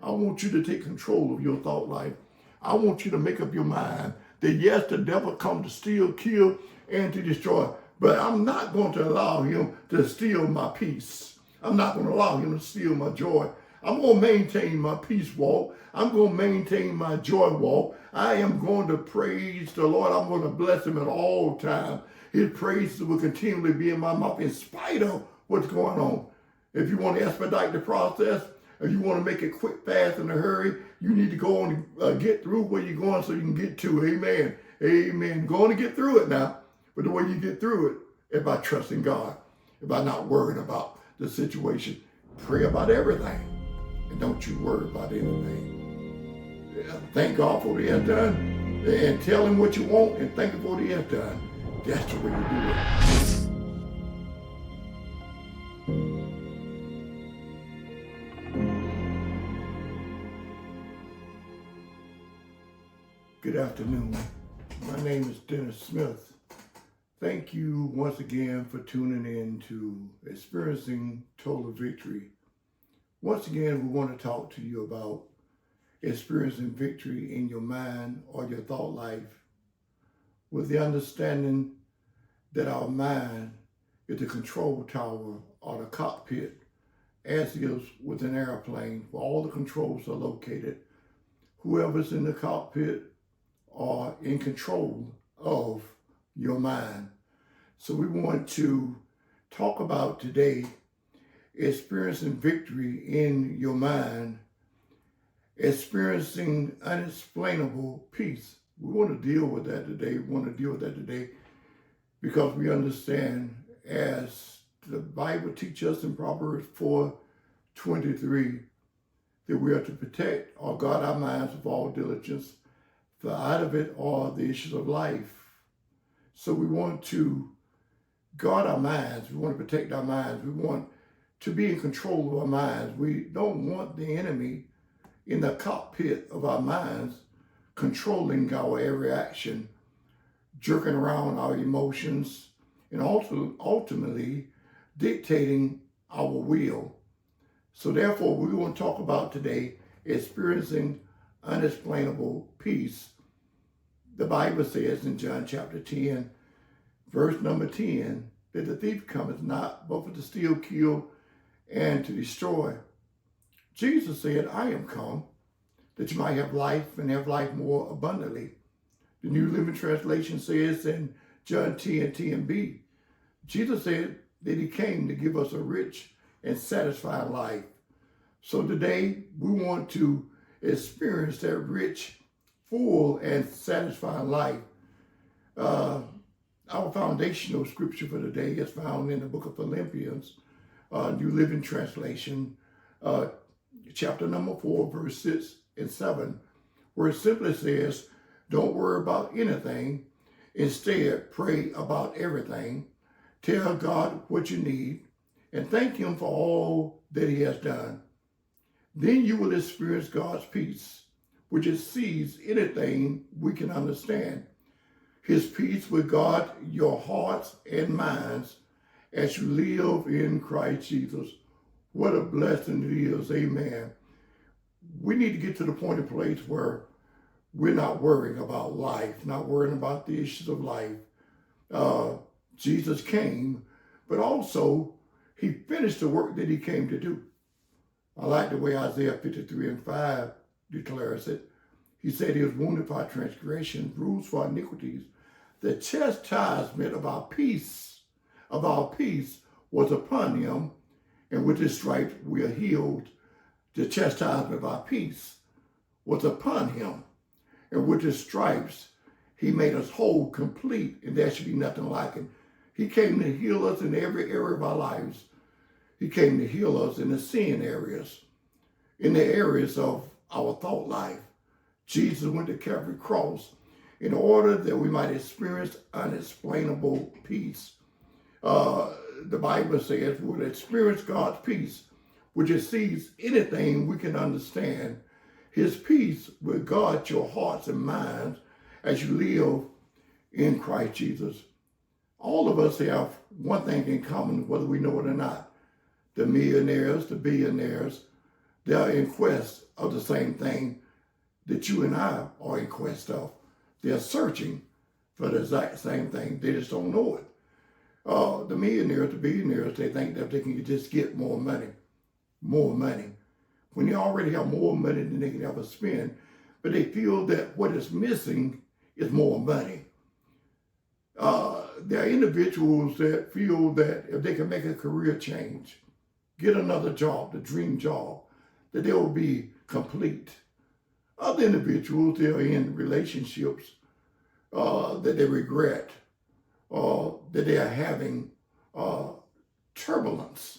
I want you to take control of your thought life. I want you to make up your mind that yes, the devil come to steal, kill, and to destroy, but I'm not going to allow him to steal my peace. I'm not going to allow him to steal my joy. I'm going to maintain my peace walk. I'm going to maintain my joy walk. I am going to praise the Lord. I'm going to bless him at all times. His praises will continually be in my mouth in spite of what's going on. If you want to expedite the process, if you want to make it quick, fast, in a hurry, you need to go on and get through where you're going so you can get to it. Amen. Amen. Go on and get through it now. But the way you get through it is by trusting God, by not worrying about the situation. Pray about everything, and don't you worry about anything. Thank God for what he has done, and tell him what you want, and thank him for what he has done. That's the way you do it. Good afternoon. My name is Dennis Smith. Thank you once again for tuning in to Experiencing Total Victory. Once again, we want to talk to you about experiencing victory in your mind or your thought life with the understanding that our mind is the control tower or the cockpit, as is with an airplane where all the controls are located. Whoever's in the cockpit are in control of your mind. So we want to talk about today experiencing victory in your mind, experiencing unexplainable peace. We want to deal with that today. We want to deal with that today because we understand, as the Bible teaches us in Proverbs 4:23, that we are to protect or guard our minds with all diligence, for out of it are the issues of life. So we want to guard our minds. We want to protect our minds. We want to be in control of our minds. We don't want the enemy in the cockpit of our minds controlling our every action, jerking around our emotions, and ultimately dictating our will. So therefore, we want to talk about today experiencing unexplainable peace. The Bible says in John chapter 10, verse number 10, that the thief cometh not but for to steal, kill, and to destroy. Jesus said, I am come that you might have life and have life more abundantly. The New Living Translation says in John 10:10b, Jesus said that he came to give us a rich and satisfying life. So today we want to experience that rich, full, and satisfying life. Our foundational scripture for today is found in the book of Philippians, New Living Translation, chapter number 4, verse 6 and 7, where it simply says, don't worry about anything. Instead, pray about everything. Tell God what you need and thank him for all that he has done. Then you will experience God's peace, which exceeds anything we can understand. His peace will guard your hearts and minds as you live in Christ Jesus. What a blessing it is. Amen. We need to get to the point and place where we're not worrying about life, not worrying about the issues of life. Jesus came, but also he finished the work that he came to do. I like the way Isaiah 53:5 declares it. He said he was wounded for our transgressions, bruised for our iniquities. The chastisement of our peace was upon him, and with his stripes we are healed. The chastisement of our peace was upon him, and with his stripes he made us whole, complete, and there should be nothing like it. He came to heal us in every area of our lives. He came to heal us in the sin areas, in the areas of our thought life. Jesus went to Calvary cross in order that we might experience unexplainable peace. The Bible says we'll experience God's peace, which exceeds anything we can understand. His peace will guard your hearts and minds as you live in Christ Jesus. All of us have one thing in common, whether we know it or not. The millionaires, the billionaires, They are in quest of the same thing that you and I are in quest of. They're searching for the exact same thing. They just don't know it. The millionaires, the billionaires, they think that they can just get more money. More money. When they already have more money than they can ever spend, but they feel that what is missing is more money. There are individuals that feel that if they can make a career change, get another job, the dream job, that they will be complete. Other individuals, they're in relationships that they regret, that they are having turbulence.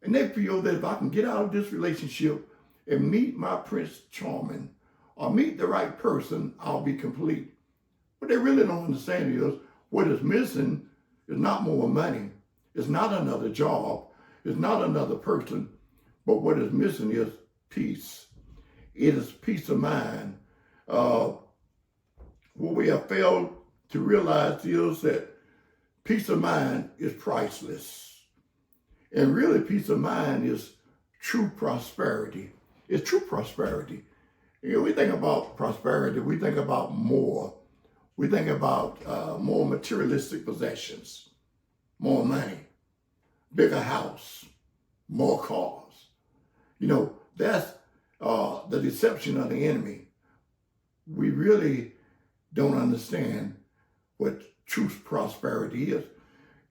And they feel that if I can get out of this relationship and meet my Prince Charming or meet the right person, I'll be complete. What they really don't understand is what is missing is not more money. It's not another job. It's not another person. But what is missing is peace. It is peace of mind. What we have failed to realize is that peace of mind is priceless. And really, peace of mind is true prosperity. It's true prosperity. You know, we think about prosperity, we think about more. We think about more materialistic possessions, more money, bigger house, more cars. You know, that's the deception of the enemy. We really don't understand what true prosperity is.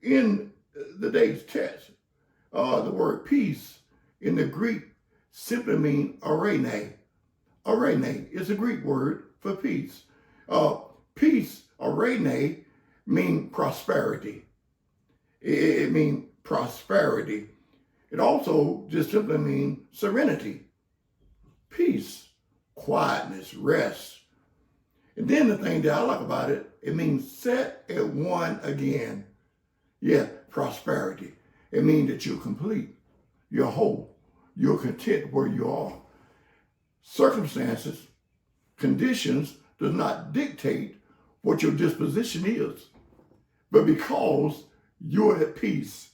In the day's text, the word peace in the Greek simply means arene. Arene is a Greek word for peace. Peace, arene, means prosperity. It means prosperity. It also just simply means serenity, peace, quietness, rest. And then the thing that I like about it, it means set at one again. Yeah, prosperity. It means that you're complete, you're whole, you're content where you are. Circumstances, conditions does not dictate what your disposition is. But because you're at peace,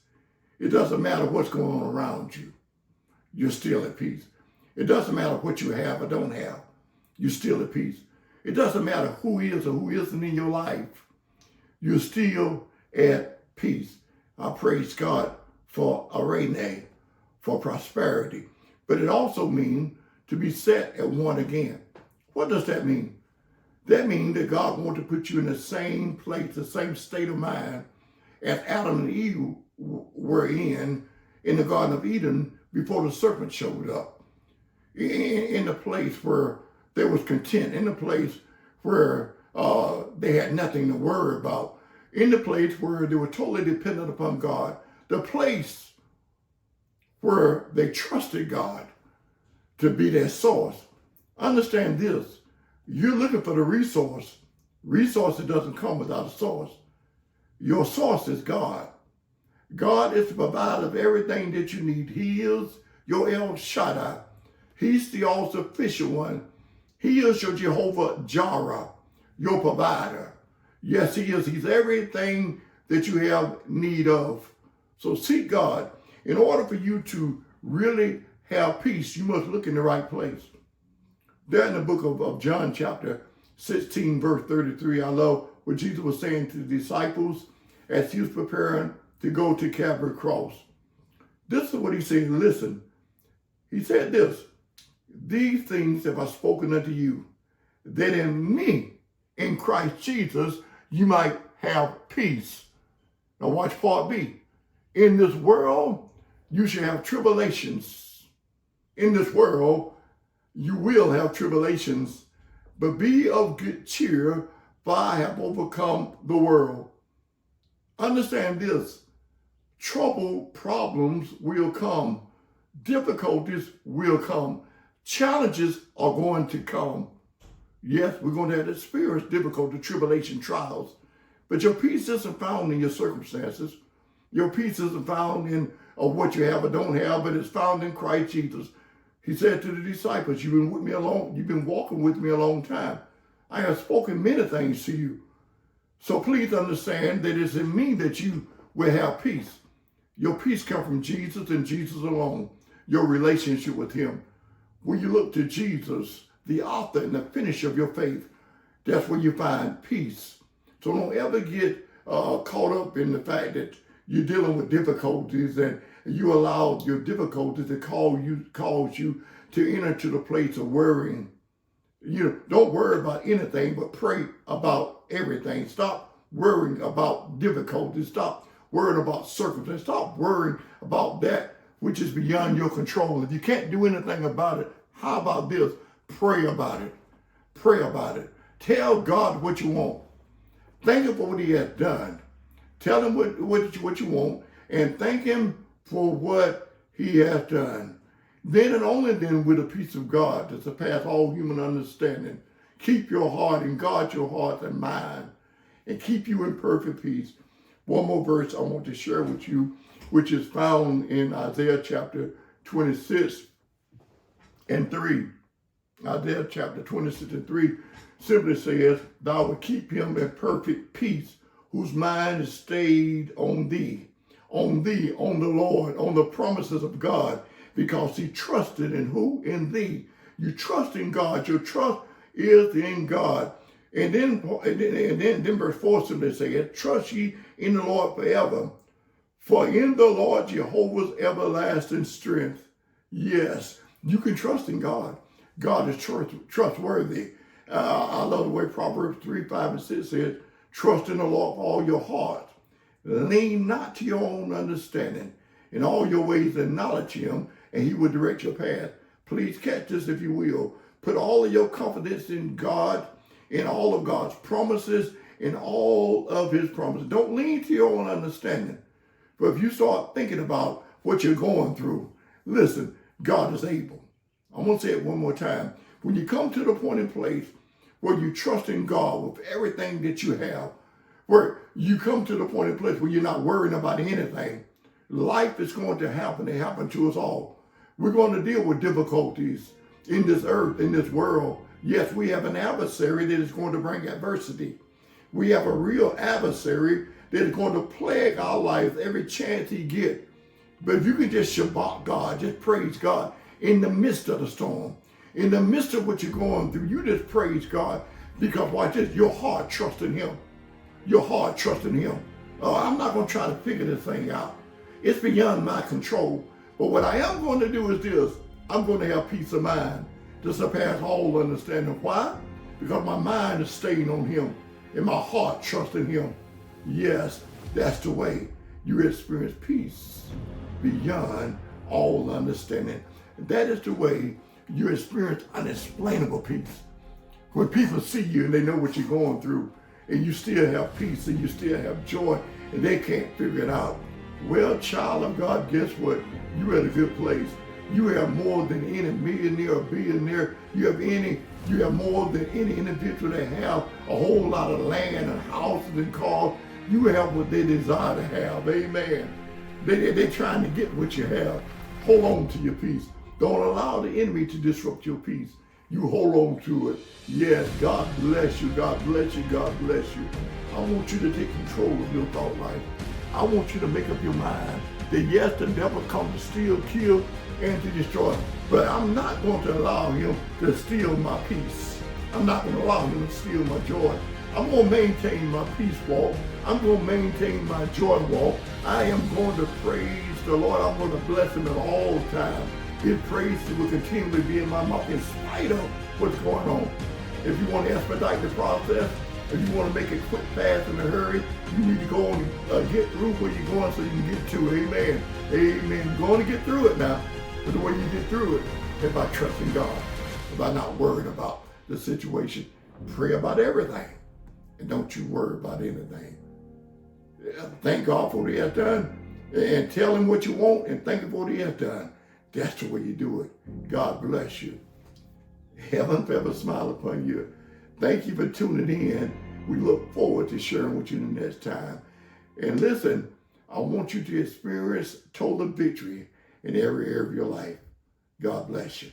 it doesn't matter what's going on around you. You're still at peace. It doesn't matter what you have or don't have. You're still at peace. It doesn't matter who is or who isn't in your life. You're still at peace. I praise God for arene, for prosperity. But it also means to be set at one again. What does that mean? That means that God wants to put you in the same place, the same state of mind as Adam and Eve were in the Garden of Eden before the serpent showed up. In the place where they was content, in the place where they had nothing to worry about, in the place where they were totally dependent upon God, the place where they trusted God to be their source. Understand this. You're looking for the resource. Resource that doesn't come without a source. Your source is God. God is the provider of everything that you need. He is your El Shaddai. He's the all-sufficient one. He is your Jehovah Jireh, your provider. Yes, he is. He's everything that you have need of. So seek God. In order for you to really have peace, you must look in the right place. There in the book of John chapter 16, verse 33, I love what Jesus was saying to the disciples as he was preparing to go to Calvary cross. This is what he said. Listen, he said this, these things have I spoken unto you, that in me, in Christ Jesus, you might have peace. Now watch part B. In this world, you shall have tribulations. In this world, you will have tribulations, but be of good cheer, for I have overcome the world. Understand this. Trouble, problems will come. Difficulties will come. Challenges are going to come. Yes, we're going to have to experience difficulty, tribulation, trials. But your peace isn't found in your circumstances. Your peace isn't found in what you have or don't have, but it's found in Christ Jesus. He said to the disciples, you've been with me alone. You've been walking with me a long time. I have spoken many things to you. So please understand that it's in me that you will have peace. Your peace comes from Jesus and Jesus alone. Your relationship with him. when you look to Jesus, the author and the finisher of your faith, that's where you find peace. So don't ever get caught up in the fact that you're dealing with difficulties and you allow your difficulties to cause you to enter to the place of worrying. Don't worry about anything, but pray about everything. Stop worrying about difficulties. Stop worrying about circumstances. Stop worrying about that which is beyond your control. If you can't do anything about it, how about this? Pray about it. Pray about it. Tell God what you want. Thank him for what he has done. Tell him what you want and thank him for what he has done. Then and only then will the peace of God that surpasses all human understanding keep your heart and guard your heart and mind and keep you in perfect peace. One more verse I want to share with you, which is found in Isaiah chapter 26 and 3. Isaiah chapter 26 and 3 simply says, thou will keep him in perfect peace, whose mind is stayed on thee, on the Lord, on the promises of God, because he trusted in who? In thee. You trust in God. Your trust is in God. And then verse 4 simply says, trust ye in the Lord forever, for in the Lord Jehovah's everlasting strength. Yes, you can trust in God. God is trustworthy. I love the way Proverbs 3, 5, and 6 says, trust in the Lord with all your heart. Lean not to your own understanding. In all your ways acknowledge him, and he will direct your path. Please catch this if you will. Put all of your confidence in God, in all of God's promises, in all of his promises. Don't lean to your own understanding. But if you start thinking about what you're going through, listen, God is able. I'm going to say it one more time. When you come to the point in place where you trust in God with everything that you have, where you come to the point in place where you're not worrying about anything, life is going to happen. It happened to us all. We're going to deal with difficulties in this earth, in this world. Yes, we have an adversary that is going to bring adversity. We have a real adversary that is going to plague our lives every chance he gets. But if you can just Shabbat God, just praise God in the midst of the storm, in the midst of what you're going through, you just praise God because watch this, your heart trusts in him. Your heart trusts in him. I'm not going to try to figure this thing out. It's beyond my control. But what I am going to do is this. I'm going to have peace of mind to surpass all understanding. Why? Because my mind is staying on him and my heart trusts in him. Yes, that's the way you experience peace beyond all understanding. That is the way you experience unexplainable peace. When people see you and they know what you're going through and you still have peace and you still have joy and they can't figure it out. Well, child of God, guess what? You're at a good place. You have more than any millionaire or billionaire. You have more than any individual that have a whole lot of land and houses and cars. You have what they desire to have. Amen. They're trying to get what you have. Hold on to your peace. Don't allow the enemy to disrupt your peace. You hold on to it. Yes, God bless you. God bless you. God bless you. I want you to take control of your thought life. I want you to make up your mind that yes, the devil comes to steal, kill, and to destroy. But I'm not going to allow him to steal my peace. I'm not going to allow him to steal my joy. I'm going to maintain my peace walk. I'm going to maintain my joy walk. I am going to praise the Lord. I'm going to bless him at all times. His praise will continually be in my mouth in spite of what's going on. If you want to expedite the process, if you want to make it quick, fast, in a hurry, you need to go on and get through where you're going so you can get to it. Amen. Amen. You're going to get through it now. But the way you get through it is by trusting God, by not worrying about the situation. Pray about everything. And don't you worry about anything. Thank God for what he has done. And tell him what you want and thank him for what he has done. That's the way you do it. God bless you. Heaven forever smile upon you. Thank you for tuning in. We look forward to sharing with you the next time. And listen, I want you to experience total victory in every area of your life. God bless you.